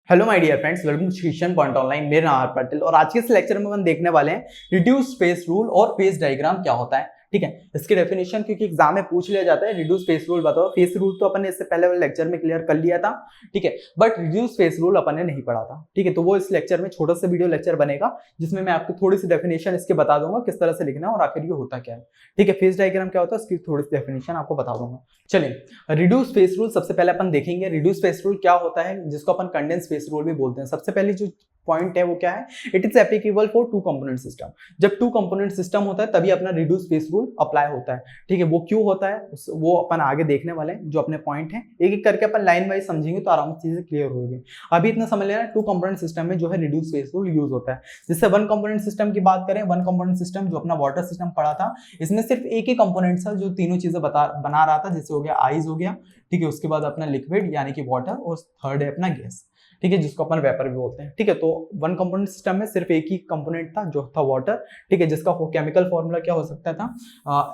Hello my dear friends, welcome to Shikshan point online. मेरा नाम है पटेल और आज के इस लेक्चर में हम देखने वाले हैं रिड्यूस फेस रूल और फेस डायग्राम क्या होता है। ठीक है, इसकी डेफिनेशन क्योंकि एग्जाम में पूछ लिया जाता है। रिड्यूस फेस रूल बताओ। फेस रूल तो अपन ने इससे पहले वाले लेक्चर में क्लियर कर लिया था, ठीक है, बट रिड्यूस फेस रूल अपन ने नहीं पढ़ा था। ठीक है, तो वो इस लेक्चर में छोटा सा वीडियो लेक्चर बनेगा जिसमें मैं आपको थोड़ी सी डेफिनेशन इसके बता दूंगा किस तरह से लिखना है और आखिर ये होता क्या है। ठीक है, फेस डायग्राम क्या होता है उसकी थोड़ी सी डेफिनेशन आपको बता दूंगा। चलिए, रिड्यूस फेस रूल सबसे पहले अपन देखेंगे। रिड्यूस फेस रूल क्या होता है, जिसको अपन कंडेंस फेस रूल भी बोलते हैं। सबसे पहले जो पॉइंट है वो क्या है, it is applicable for two component system. जब टू कंपोनेंट सिस्टम होता है तभी अपना रिड्यूस फेस रूल अप्लाई होता है। ठीक है, वो क्यों होता है वो अपन आगे देखने वाले हैं। जो अपने पॉइंट है एक एक करके अपन लाइन वाइज समझेंगे तो आराम से चीजें क्लियर होगी। अभी इतना समझ लेना, टू कंपोनेंट सिस्टम में जो है रिड्यूस फेस रूल यूज होता है। जिससे वन कंपोनेंट सिस्टम की बात करें, वन कंपोनेंट सिस्टम जो अपना वाटर सिस्टम पड़ा था, इसमें सिर्फ एक ही कंपोनेंट था जो तीनों चीजें बना रहा था। जैसे हो गया आइस हो गया, ठीक है, उसके बाद अपना लिक्विड यानी कि वाटर, और थर्ड है अपना गैस, ठीक है, जिसको अपन वेपर भी बोलते हैं। ठीक है, तो वन कंपोनेंट सिस्टम में सिर्फ एक ही कंपोनेंट था जो था वाटर। ठीक है, जिसका केमिकल फॉर्मूला क्या हो सकता था,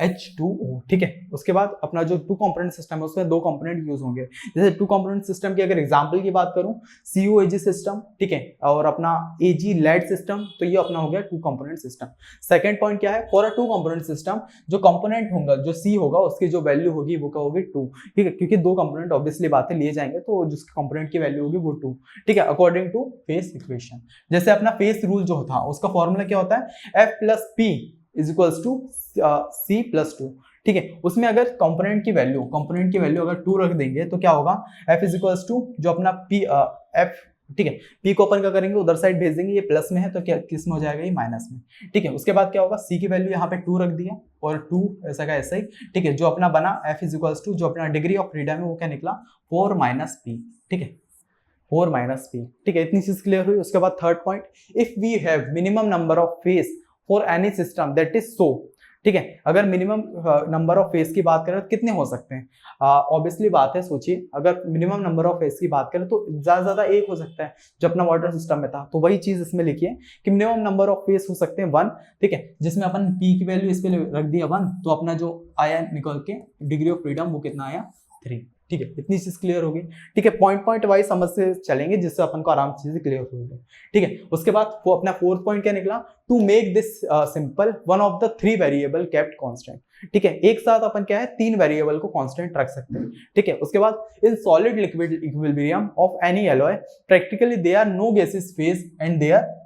H2O। ठीक है, उसके बाद अपना जो टू कंपोनेंट सिस्टम है उसमें दो कंपोनेंट यूज होंगे। जैसे टू कंपोनेंट सिस्टम की अगर एग्जांपल की बात करूं, COAG सिस्टम, ठीक है, और अपना AG लेड सिस्टम, तो ये अपना हो गया two component system. Second point क्या है, for a two component system जो कंपोनेंट होगा, जो C होगा, उसकी जो वैल्यू होगी वो क्या होगी, 2। ठीक है, क्योंकि दो कंपोनेंट ऑब्वियसली बातें लिए जाएंगे तो जिसके कंपोनेंट की वैल्यू होगी वो 2। ठीक है, अकॉर्डिंग टू फेस इक्वेशन। जैसे अपना फेस रूल जो था उसका फॉर्मूला क्या होता है, F plus P is equals to C plus 2। ठीक है, उसमें अगर कंपोनेंट की वैल्यू अगर 2 रख देंगे तो क्या होगा, F इज इक्वल्स टू जो अपना P F, ठीक है, P को अपन क्या करेंगे, उधर साइड भेज देंगे। ये प्लस में है तो क्या किस में हो जाएगा, ये माइनस में। ठीक है, उसके बाद क्या होगा, C की वैल्यू यहाँ पे 2 रख दिया और 2 ऐसा का ऐसा ही। ठीक है, जो अपना बना F इज इक्वल्स टू जो अपना डिग्री ऑफ फ्रीडम है वो क्या निकला, 4 माइनस P। ठीक है, 4 माइनस P। ठीक है, इतनी चीज क्लियर हुई। उसके बाद third point, if we have minimum number of phase for any system that is so. ठीक है, अगर मिनिमम नंबर ऑफ फेस की बात करें तो कितने हो सकते हैं, ऑब्वियसली बात है, सोचिए, अगर मिनिमम नंबर ऑफ फेस की बात करें तो ज्यादा ज्यादा एक हो सकता है जो अपना वाटर सिस्टम में था। तो वही चीज इसमें लिखिए कि मिनिमम नंबर ऑफ फेस हो सकते हैं 1। ठीक है, जिसमें अपन P की वैल्यू इस पे रख दिया 1, तो अपना जो आया निकल के डिग्री ऑफ फ्रीडम वो कितना आया, 3। ठीक है, इतनी चीज क्लियर होगी। ठीक है, पॉइंट पॉइंट वाइज समझ से चलेंगे जिससे अपन को आराम से चीजें क्लियर होगी। ठीक है, उसके बाद वो अपना फोर्थ पॉइंट क्या निकला, to make this simple one of the 3 variable kept constant. ठीक है, एक साथ अपन क्या है 3 वेरिएबल को कांस्टेंट रख सकते हैं। ठीक है, उसके बाद in solid liquid equilibrium of any alloy practically they are no gases phase and there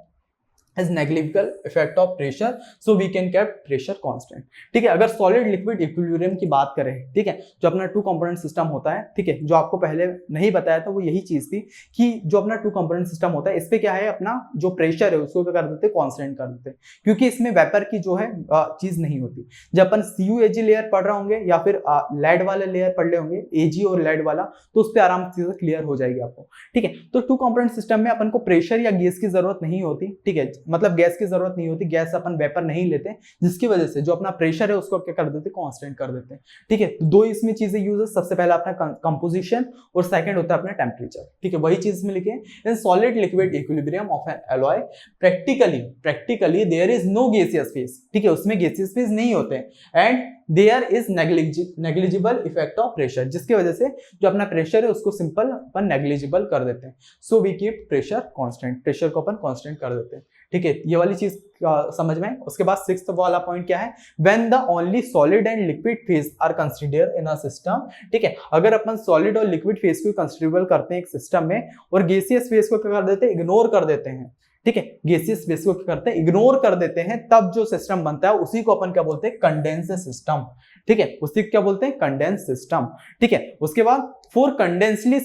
as negligible effect of pressure, so we can keep pressure constant। ठीक है, अगर सॉलिड लिक्विड इक्विलिब्रियम की बात करें, ठीक है, जो अपना टू कंपोनेंट सिस्टम होता है, ठीक है, जो आपको पहले नहीं बताया था वो यही चीज थी कि जो अपना टू कंपोनेंट सिस्टम होता है इस पे क्या है, अपना जो प्रेशर है उसको क्या कर देते हैं, कांस्टेंट कर देते हैं, क्योंकि इसमें वेपर की जो है चीज नहीं होती। जब अपन CUAG लेयर पढ़ रहे होंगे या फिर लेड वाले लेयर पढ़ रहे होंगे, AG और लेड वाला, तो उस पर आराम से क्लियर हो जाएगी आपको। ठीक है, तो टू कंपोनेंट सिस्टम में अपन को प्रेशर या गैस की जरूरत नहीं होती। ठीक है, मतलब गैस की जरूरत नहीं होती, गैस अपन वेपर नहीं लेते, जिसकी वजह से जो अपना प्रेशर है उसको क्या कर देते, कांस्टेंट कर देते हैं। ठीक है, तो दो इसमें चीजें यूज है, सबसे पहला अपना कंपोजिशन और सेकंड होता है अपना टेम्परेचर। ठीक है, वही चीज में लिखे, in solid liquid equilibrium of an alloy practically there is no gaseous phase. ठीक है, उसमें गैसियस फेज नहीं होते and there is negligible effect of pressure, जिसकी वजह से जो अपना प्रेशर है उसको सिंपल अपन नेग्लिजिबल कर देते हैं। So we keep pressure constant, pressure को अपन कांस्टेंट कर देते हैं। ठीक है, ये वाली चीज समझ में। उसके बाद सिक्स्थ वाला पॉइंट क्या है, when the only solid and liquid phase are considered in a system. ठीक है, अगर अपन सॉलिड और लिक्विड फेज को कंसीडरेबल करते हैं एक सिस्टम में और गैसियस फेज को क्या कर देते हैं, इग्नोर कर देते हैं। ठीक है, गैसियस फेज को क्या करते हैं, इग्नोर कर देते हैं, तब जो सिस्टम बनता है उसी को अपन क्या बोलते हैं, कंडेंस सिस्टम। ठीक है, उसी को क्या बोलते हैं, कंडेंस सिस्टम। ठीक है, उसके बाद for condensed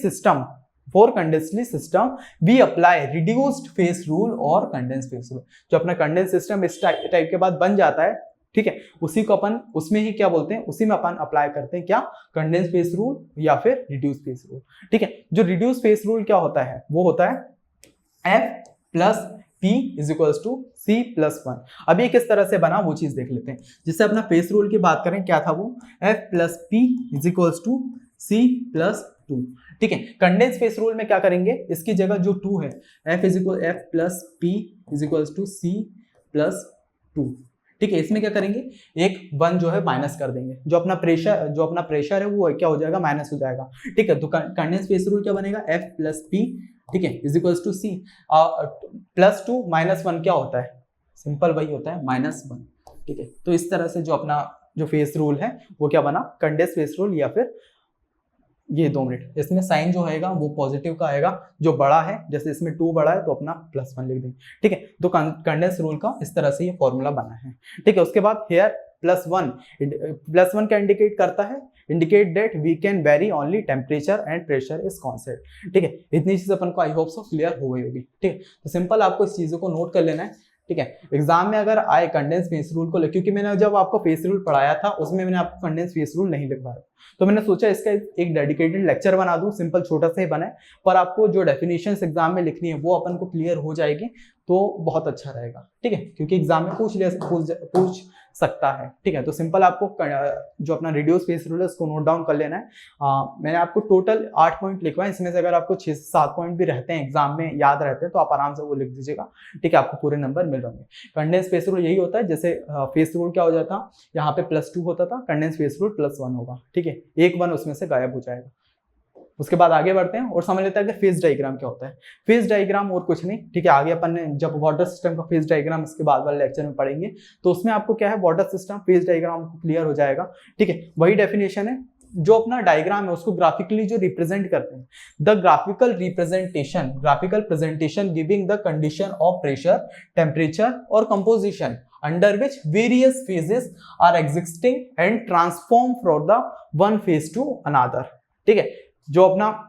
system we apply reduced phase rule और कंडेंस फेस रूल। जो अपना कंडेंस सिस्टम इस टाइप के बाद बन जाता है, ठीक है, उसी को अपन उसमें ही क्या बोलते हैं, उसी में अपन अप्लाई करते हैं क्या, कंडेंस फेस रूल या फिर रिड्यूस फेस रूल। ठीक है, जो रिड्यूस फेस रूल क्या होता है, वो होता है F plus P is equals to C plus 1। अब ये किस तरह से बना वो चीज देख लेते हैं। जिससे अपना फेस रूल की बात करें, क्या था वो, F plus P is equals to C plus 2। ठीक है, कंडेंस फेस रूल में क्या करेंगे, इसकी जगह जो 2 है, F plus P is equals to C plus 2। ठीक है, इसमें क्या करेंगे, एक 1 जो है माइनस कर देंगे, जो अपना प्रेशर है वो क्या हो जाएगा, माइनस हो जाएगा। ठीक है, तो कंडेंस फेस रूल क्या बनेगा, F प्लस P, ठीक है, इज इक्वल्स टू C। +2 -1 क्या होता है, सिंपल वही होता है -1। ठीक है, तो इस तरह से जो अपना जो फेस रूल है वो क्या बना, कंडेंस फेस रूल, या फिर ये 2 मिनट, इसमें साइन जो आएगा वो पॉजिटिव का आएगा, जो बड़ा है, जैसे इसमें 2 बड़ा है तो अपना +1 लिख देंगे। ठीक है, तो कंडेंस रूल का इस तरह से ये फॉर्मूला बना है। ठीक है, उसके बाद हेयर +1 क्या इंडिकेट करता है, indicate that we can very only temperature and pressure is constant. ठीक है, इतनी चीज अपन को आई होप सो क्लियर हो गई होगी। ठीक है, तो सिंपल आपको इस चीजों को नोट कर लेना है। ठीक है, एग्जाम में अगर आए कंडेंस फेस रूल को, क्योंकि मैंने जब आपको फेस रूल पढ़ाया था उसमें मैंने आपको कंडेंस फेस रूल नहीं लिखवाया, तो मैंने सोचा इसका एक डेडिकेटेड लेक्चर बना दूं, सिंपल छोटा सा ही बना है, पर आपको जो डेफिनेशंस एग्जाम में लिखनी है वो अपन को क्लियर हो जाएगी तो बहुत अच्छा रहेगा। ठीक है, क्योंकि एग्जाम में पूछ सकता है। ठीक है, तो सिंपल आपको जो अपना रिड्यूस फेस रूल है उसको नोट डाउन कर लेना है। मैंने आपको टोटल 8 पॉइंट लिखवाए, इसमें से अगर आपको 6 से 7 पॉइंट भी रहते हैं एग्जाम में याद रहते हैं तो आप आराम से वो लिख दीजिएगा। ठीक है, आपको पूरे नंबर मिल रहे होंगे। कंडेंस फेस रूल यही होता है, जैसे फेस रूल क्या हो जाता, यहाँ पे +2 होता था, कंडेंस फेस रूल +1 होगा। ठीक है, एक 1 उसमें से गायब हो जाएगा। उसके बाद आगे बढ़ते हैं और समझ लेते हैं कि फेज डायग्राम क्या होता है। फेज डायग्राम और कुछ नहीं, ठीक है, आगे अपन ने जब वाटर सिस्टम का फेज डायग्राम इसके बाद वाले लेक्चर में पढ़ेंगे तो उसमें आपको क्या है, water system phase diagram clear हो जाएगा। ठीक है, वही डेफिनेशन है, जो अपना डायग्राम है उसको ग्राफिकली जो रिप्रेजेंट करते हैं, the graphical presentation giving the condition of pressure, temperature और composition under which various phases are existing and transform from the one phase to another। ठीक है, जो अपना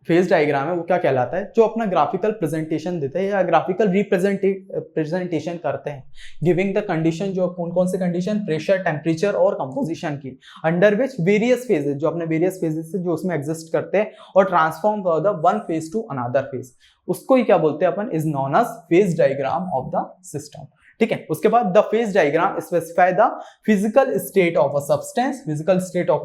फेज डायग्राम है वो क्या कहलाता है, जो अपना ग्राफिकल प्रेजेंटेशन देते हैं या ग्राफिकल रिप्रेजेंटेशन करते हैं, गिविंग द कंडीशन, जो कौन कौन से कंडीशन, प्रेशर, टेम्परेचर और कंपोजिशन की, अंडर विच वेरियस फेजेस, जो अपने वेरियस फेजेस जो उसमें एग्जिस्ट करते हैं और transform the one phase to another phase, उसको ही क्या बोलते हैं अपन, is known as phase diagram of the system. ठीक है, उसके बाद the phase diagram specify the physical state of a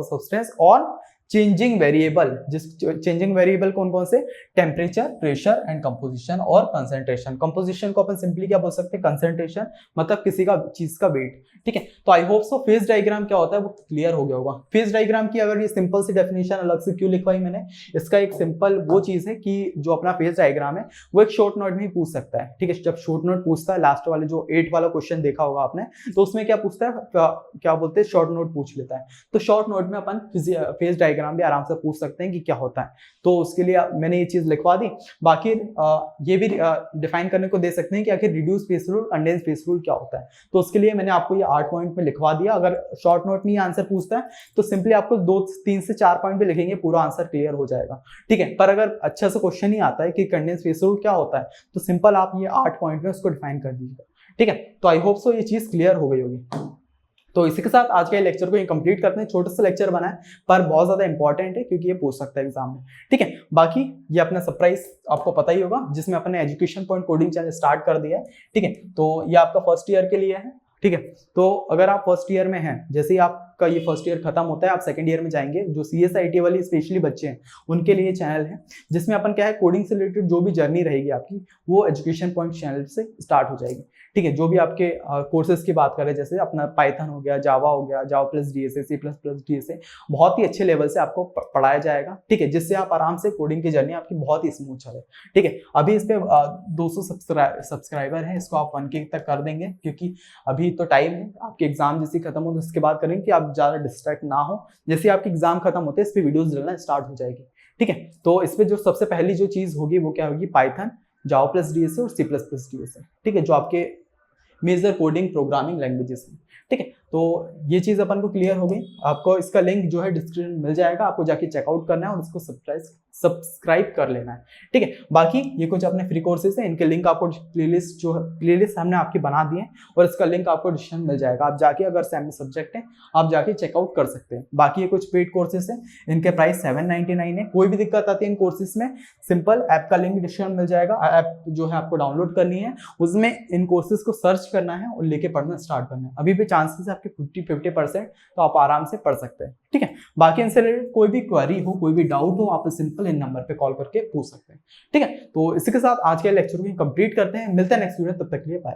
substance और चेंजिंग वेरिएबल, जिस चेंजिंग वेरिएबल कौन कौन से, टेम्परेचर, प्रेशर एंड कंपोजिशन और कंसंट्रेशन। कंपोजिशन को अपन सिंपली क्या बोल सकते हैं, कंसंट्रेशन, मतलब किसी का चीज का वेट। ठीक है, तो I hope so phase diagram क्या होता है वो क्लियर हो गया होगा। फेज डायग्राम की अगर ये सिंपल सी डेफिनेशन अलग से क्यों लिखवाई मैंने, इसका एक सिंपल वो चीज है कि जो अपना फेज डायग्राम है वो एक शॉर्ट नोट में ही पूछ सकता है। ठीक है, जब शॉर्ट नोट पूछता है, लास्ट वाले जो 8 वाला क्वेश्चन देखा होगा आपने, तो उसमें क्या पूछता है, क्या बोलते हैं, शॉर्ट नोट पूछ लेता है। तो शॉर्ट नोट में अपन फेज डायग्राम भी आराम से पूछ सकते हैं कि क्या होता है, तो उसके लिए मैंने ये चीज लिखवा दी। बाकी ये भी डिफाइन करने को दे सकते हैं कि आखिर reduce face rule, condense phase rule क्या होता है, तो उसके लिए मैंने आपको ये 8 पॉइंट में लिखवा दिया। अगर शॉर्ट नोट में ये आंसर पूछता है तो सिंपली आपको 3 से 4 पॉइंट भी लिखेंगे, पूरा आंसर क्लियर हो जाएगा। ठीक है, पर अगर अच्छा से क्वेश्चन ही आता है कि कंडेंस फेस रूल क्या होता है, तो सिंपल आप ये 8 पॉइंट में उसको डिफाइन कर दीजिएगा। ठीक है, तो आई होप सो ये चीज क्लियर हो गई होगी। तो इसी के साथ आज के लेक्चर को ये कंप्लीट करते हैं। छोटा सा लेक्चर बना है पर बहुत ज्यादा इंपॉर्टेंट है क्योंकि ये पूछ सकता है एग्जाम में। ठीक है, बाकी ये अपना सरप्राइज आपको पता ही होगा, जिसमें अपने education point coding channel start कर दिया है। ठीक है, तो ये आपका फर्स्ट ईयर के लिए है। ठीक है, तो अगर आप फर्स्ट ईयर में हैं, जैसे ही आपका ये फर्स्ट ईयर खत्म होता है आप सेकंड ईयर में जाएंगे, जो CSIT वाली स्पेशली बच्चे हैं उनके लिए चैनल है, जिसमें अपन क्या है, कोडिंग से रिलेटेड जो भी जर्नी रहेगी आपकी वो एजुकेशन पॉइंट चैनल से स्टार्ट हो जाएगी। ठीक है, जो भी आपके कोर्सेज की बात करें, जैसे अपना पाइथन हो गया, जावा हो गया, जावा प्लस DSA, C++DSA, बहुत ही अच्छे लेवल से आपको पढ़ाया जाएगा। ठीक है, जिससे आप आराम से कोडिंग की जर्नी आपकी बहुत ही स्मूथ चले। ठीक है, अभी इस पे 200 सब्सक्राइबर है, इसको आप 1K तक कर देंगे, क्योंकि अभी तो टाइम है, आपके एग्जाम जैसे खत्म हो तो उसके बाद करेंगे कि आप ज्यादा डिस्ट्रैक्ट ना हो। जैसे आपके एग्जाम खत्म होते हैं इस पे वीडियोस डालना स्टार्ट हो जाएगी। ठीक है, तो इस पे जो सबसे पहली जो चीज होगी वो क्या होगी, पाइथन, जावा प्लस DSA और C++DSA। ठीक है, जो आपके मेजर कोडिंग प्रोग्रामिंग लैंग्वेजेस हैं। ठीक है, तो ये चीज अपन को क्लियर हो गई। आपको इसका लिंक जो है डिस्क्रिप्शन में मिल जाएगा, आपको जाके चेकआउट करना है और इसको सब्सक्राइब कर लेना है। ठीक है, बाकी ये कुछ अपने फ्री कोर्सेज हैं, इनके लिंक आपको प्लेलिस्ट हमने आपकी बना दी है और इसका लिंक आपको डिस्क्रिप्शन में मिल जाएगा। आप जाके अगर सेम सब्जेक्ट है आप जाके चेकआउट कर सकते हैं। बाकी ये कुछ पेड कोर्सेज हैं, इनके प्राइस 799 है। कोई भी दिक्कत आती है इन कोर्सेज में, सिंपल ऐप का लिंक डिस्क्रिप्शन में मिल जाएगा। ऐप जो है आपको डाउनलोड करनी है, उसमें इन कोर्सेज को सर्च करना है और लेके पढ़ना स्टार्ट करना है। अभी भी चांसेस है आपके 50% तो आप आराम से पढ़ सकते हैं। ठीक है, बाकी इनसे रिलेटेड कोई भी क्वेरी हो, कोई भी डाउट हो, आप सिंपल इन नंबर पे कॉल करके पूछ सकते हैं। ठीक है, तो इसी के साथ आज के लेक्चर को कंप्लीट करते हैं। मिलते हैं नेक्स्ट वीडियो, तब तक के लिए बाय।